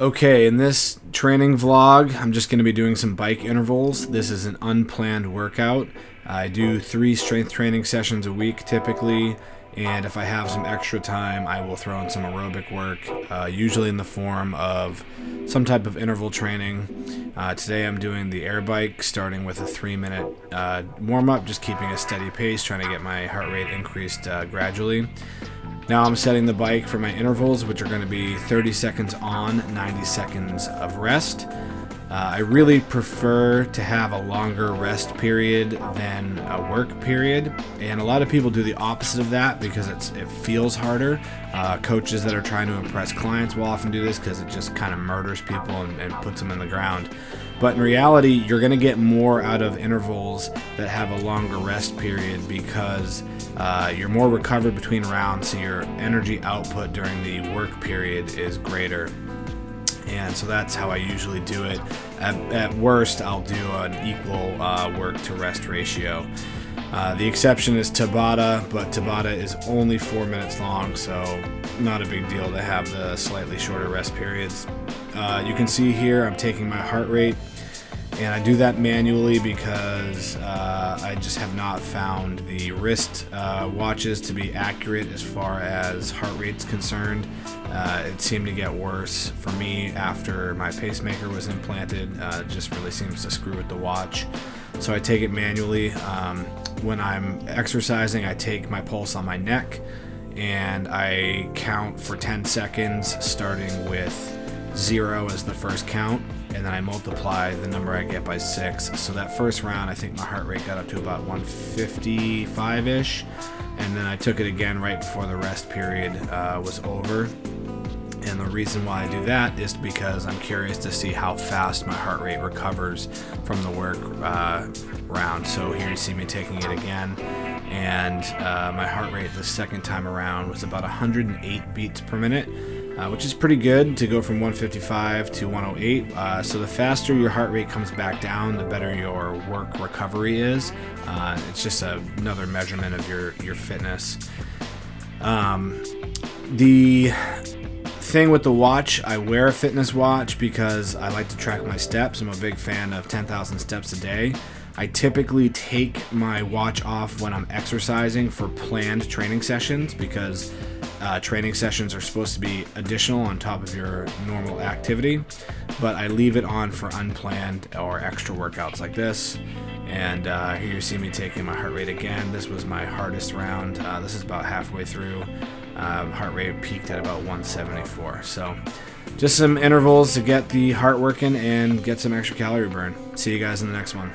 Okay, in this training vlog, I'm just going to be doing some bike intervals. This is an unplanned workout. I do 3 strength training sessions a week typically, and if I have some extra time, I will throw in some aerobic work, usually in the form of some type of interval training. Today I'm doing the Airbike, starting with a 3-minute warm-up, just keeping a steady pace, trying to get my heart rate increased gradually. Now I'm setting the bike for my intervals, which are going to be 30 seconds on, 90 seconds of rest. I really prefer to have a longer rest period than a work period, and a lot of people do the opposite of that because it feels harder. Coaches that are trying to impress clients will often do this because it just kind of murders people and puts them in the ground. But in reality, you're going to get more out of intervals that have a longer rest period because you're more recovered between rounds, so your energy output during the work period is greater. And so that's how I usually do it. At worst, I'll do an equal work to rest ratio. The exception is Tabata, but Tabata is only 4 minutes long, so not a big deal to have the slightly shorter rest periods. You can see here I'm taking my heart rate, and I do that manually because I just have not found the wrist watches to be accurate as far as heart rate's concerned. It seemed to get worse for me after my pacemaker was implanted. It just really seems to screw with the watch. So I take it manually. When I'm exercising, I take my pulse on my neck and I count for 10 seconds, starting with 0 as the first count, and then I multiply the number I get by 6. So that first round, I think my heart rate got up to about 155-ish, and then I took it again right before the rest period was over. And the reason why I do that is because I'm curious to see how fast my heart rate recovers from the work round. So here you see me taking it again, and my heart rate the second time around was about 108 beats per minute, which is pretty good to go from 155 to 108. So the faster your heart rate comes back down, the better your work recovery is. It's just another measurement of your fitness. The thing with the watch, I wear a fitness watch because I like to track my steps. I'm a big fan of 10,000 steps a day. I typically take my watch off when I'm exercising for planned training sessions because training sessions are supposed to be additional on top of your normal activity, but I leave it on for unplanned or extra workouts like this. And here you see me taking my heart rate again. This was my hardest round. This is about halfway through. Heart rate peaked at about 174. So just some intervals to get the heart working and get some extra calorie burn. See you guys in the next one.